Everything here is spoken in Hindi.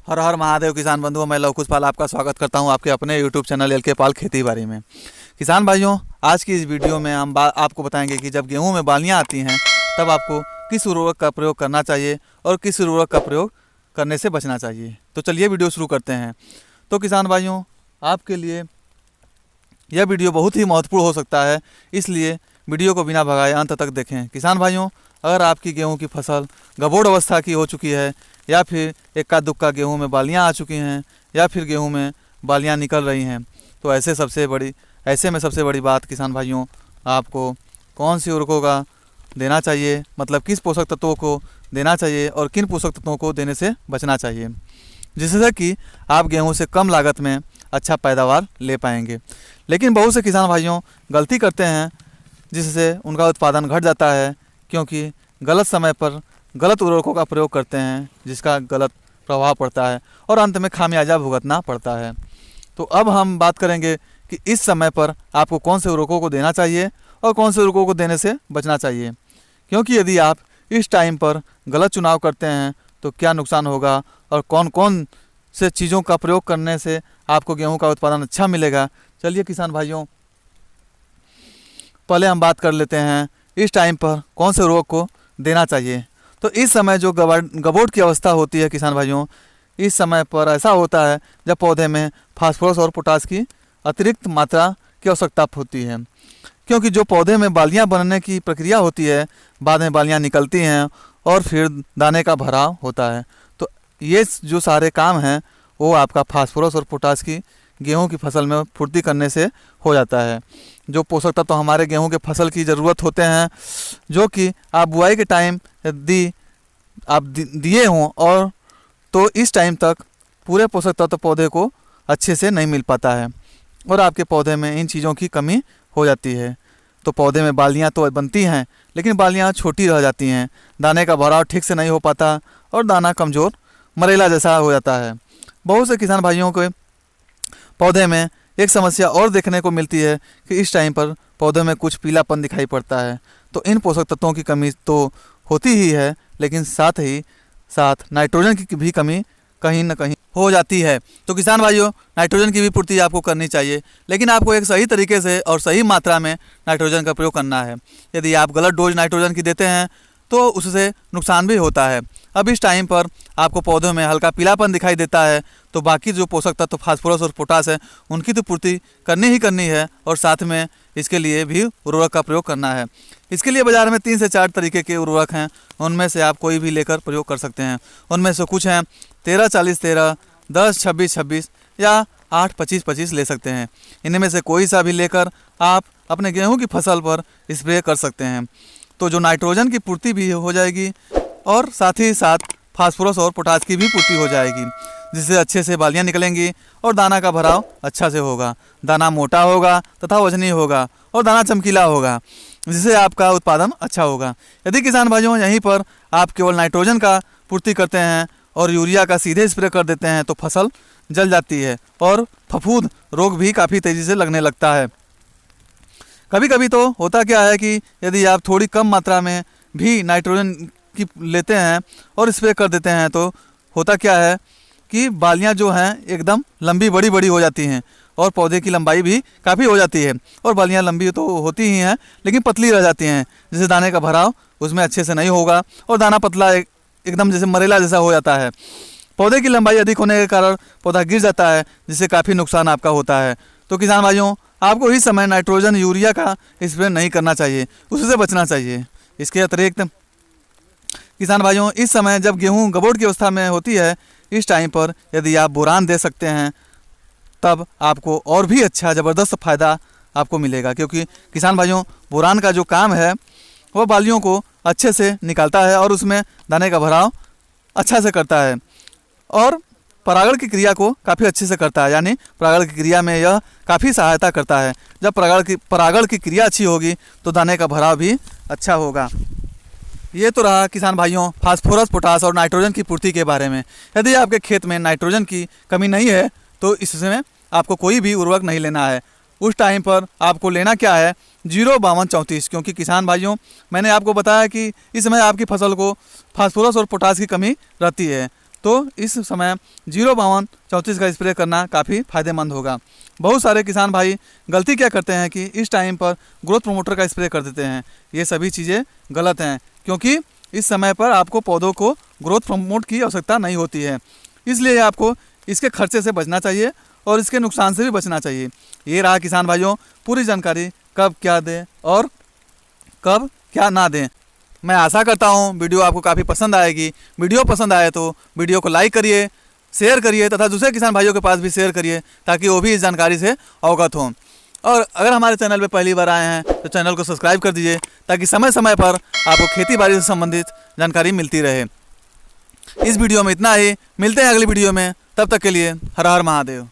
हर हर महादेव किसान बंधुओं, मैं लवकुश पाल आपका स्वागत करता हूं आपके अपने यूट्यूब चैनल एल के पाल खेती बाड़ी में। किसान भाइयों, आज की इस वीडियो में हम आपको बताएंगे कि जब गेहूं में बालियां आती हैं तब आपको किस उर्वरक का प्रयोग करना चाहिए और किस उर्वरक का प्रयोग करने से बचना चाहिए। तो चलिए वीडियो शुरू करते हैं। तो किसान भाइयों, आपके लिए यह वीडियो बहुत ही महत्वपूर्ण हो सकता है, इसलिए वीडियो को बिना भगाए अंत तक देखें। किसान भाइयों, अगर आपकी गेहूं की फसल गबोड़ अवस्था की हो चुकी है या फिर इक्का दुक्का गेहूं में बालियां आ चुकी हैं या फिर गेहूं में बालियां निकल रही हैं, तो ऐसे में सबसे बड़ी बात किसान भाइयों, आपको कौन सी उर्वरकों का देना चाहिए, मतलब किस पोषक तत्वों को देना चाहिए और किन पोषक तत्वों को देने से बचना चाहिए, जिससे कि आप गेहूं से कम लागत में अच्छा पैदावार ले पाएंगे। लेकिन बहुत से किसान भाइयों गलती करते हैं, जिससे उनका उत्पादन घट जाता है, क्योंकि गलत समय पर गलत उर्वरकों का प्रयोग करते हैं, जिसका गलत प्रभाव पड़ता है और अंत में खामियाजा भुगतना पड़ता है। तो अब हम बात करेंगे कि इस समय पर आपको कौन से उर्वरकों को देना चाहिए और कौन से उर्वरकों को देने से बचना चाहिए, क्योंकि यदि आप इस टाइम पर गलत चुनाव करते हैं तो क्या नुकसान होगा और कौन कौन से चीज़ों का प्रयोग करने से आपको गेहूं का उत्पादन अच्छा मिलेगा। चलिए किसान भाइयों, पहले हम बात कर लेते हैं इस टाइम पर कौन से उर्वरक को देना चाहिए। तो इस समय जो गबोड़ की अवस्था होती है किसान भाइयों, इस समय पर ऐसा होता है जब पौधे में फास्फोरस और पोटास की अतिरिक्त मात्रा की आवश्यकता होती है, क्योंकि जो पौधे में बालियां बनने की प्रक्रिया होती है, बाद में बालियां निकलती हैं और फिर दाने का भराव होता है। तो ये जो सारे काम हैं वो आपका फास्फोरस और पोटास की गेहूं की फसल में पूर्ति करने से हो जाता है। जो पोषक तत्व हमारे गेहूं के फसल की ज़रूरत होते हैं, जो कि आप बुआई के टाइम यदि आप दिए हों और तो इस टाइम तक पूरे पोषक तत्व पौधे को अच्छे से नहीं मिल पाता है और आपके पौधे में इन चीज़ों की कमी हो जाती है। तो पौधे में बालियां तो बनती हैं, लेकिन बालियां छोटी रह जाती हैं, दाने का भराव ठीक से नहीं हो पाता और दाना कमज़ोर मरेला जैसा हो जाता है। बहुत से किसान भाइयों के पौधे में एक समस्या और देखने को मिलती है कि इस टाइम पर पौधे में कुछ पीलापन दिखाई पड़ता है। तो इन पोषक तत्वों की कमी तो होती ही है, लेकिन साथ ही साथ नाइट्रोजन की भी कमी कहीं ना कहीं हो जाती है। तो किसान भाइयों, नाइट्रोजन की भी पूर्ति आपको करनी चाहिए, लेकिन आपको एक सही तरीके से और सही मात्रा में नाइट्रोजन का प्रयोग करना है। यदि आप गलत डोज नाइट्रोजन की देते हैं तो उससे नुकसान भी होता है। अब इस टाइम पर आपको पौधों में हल्का पीलापन दिखाई देता है, तो बाकी जो पोषक तत्व फास्फोरस और पोटास है उनकी तो पूर्ति करनी ही करनी है और साथ में इसके लिए भी उर्वरक का प्रयोग करना है। इसके लिए बाज़ार में 3 से 4 तरीके के उर्वरक हैं, उनमें से आप कोई भी लेकर प्रयोग कर सकते हैं। उनमें से कुछ हैं 13-40-13, 10-26-26 या 8-25-25 ले सकते हैं। इनमें से कोई सा भी लेकर आप अपने गेहूँ की फसल पर स्प्रे कर सकते हैं। तो जो नाइट्रोजन की पूर्ति भी हो जाएगी और साथ ही साथ फास्फोरस और पोटास की भी पूर्ति हो जाएगी, जिससे अच्छे से बालियां निकलेंगी और दाना का भराव अच्छा से होगा। दाना मोटा होगा तथा वजनी होगा और दाना चमकीला होगा, जिससे आपका उत्पादन अच्छा होगा। यदि किसान भाइयों यहीं पर आप केवल नाइट्रोजन का पूर्ति करते हैं और यूरिया का सीधे स्प्रे कर देते हैं तो फसल जल जाती है और फफूंद रोग भी काफ़ी तेज़ी से लगने लगता है। कभी कभी तो होता क्या है कि यदि आप थोड़ी कम मात्रा में भी नाइट्रोजन की लेते हैं और स्प्रे कर देते हैं तो होता क्या है कि बालियां जो हैं एकदम लंबी बड़ी बड़ी हो जाती हैं और पौधे की लंबाई भी काफ़ी हो जाती है और बालियां लंबी तो होती ही हैं लेकिन पतली रह जाती हैं, जिससे दाने का भराव उसमें अच्छे से नहीं होगा और दाना पतला एकदम जैसे मरेला जैसा हो जाता है। पौधे की लंबाई अधिक होने के कारण पौधा गिर जाता है, जिससे काफ़ी नुकसान आपका होता है। तो किसान भाइयों, आपको इस समय नाइट्रोजन यूरिया का स्प्रे नहीं करना चाहिए, उससे बचना चाहिए। इसके अतिरिक्त किसान भाइयों, इस समय जब गेहूं गबोड़ की अवस्था में होती है, इस टाइम पर यदि आप बोरान दे सकते हैं तब आपको और भी अच्छा ज़बरदस्त फ़ायदा आपको मिलेगा, क्योंकि किसान भाइयों बोरान का जो काम है वह बालियों को अच्छे से निकालता है और उसमें दाने का भराव अच्छा से करता है और परागण की क्रिया को काफ़ी अच्छे से करता है, यानी परागण की क्रिया में यह काफ़ी सहायता करता है। जब परागण की क्रिया अच्छी होगी तो दाने का भराव भी अच्छा होगा। ये तो रहा किसान भाइयों फास्फोरस, पोटास और नाइट्रोजन की पूर्ति के बारे में। यदि आपके खेत में नाइट्रोजन की कमी नहीं है तो इसमें आपको कोई भी उर्वरक नहीं लेना है। उस टाइम पर आपको लेना क्या है, 0-52-34, क्योंकि किसान भाइयों मैंने आपको बताया कि इस समय आपकी फसल को फास्फोरस और पोटास की कमी रहती है तो इस समय 05234 का स्प्रे करना काफ़ी फायदेमंद होगा। बहुत सारे किसान भाई गलती क्या करते हैं कि इस टाइम पर ग्रोथ प्रमोटर का स्प्रे कर देते हैं। ये सभी चीज़ें गलत हैं, क्योंकि इस समय पर आपको पौधों को ग्रोथ प्रमोट की आवश्यकता नहीं होती है, इसलिए आपको इसके खर्चे से बचना चाहिए और इसके नुकसान से भी बचना चाहिए। ये रहा किसान भाइयों पूरी जानकारी, कब क्या दें और कब क्या ना दें। मैं आशा करता हूँ वीडियो आपको काफ़ी पसंद आएगी। वीडियो पसंद आए तो वीडियो को लाइक करिए, शेयर करिए तथा दूसरे किसान भाइयों के पास भी शेयर करिए ताकि वो भी इस जानकारी से अवगत हों। और अगर हमारे चैनल पर पहली बार आए हैं तो चैनल को सब्सक्राइब कर दीजिए ताकि समय समय पर आपको खेती बाड़ी से संबंधित जानकारी मिलती रहे। इस वीडियो में इतना ही, मिलते हैं अगली वीडियो में, तब तक के लिए हर हर महादेव।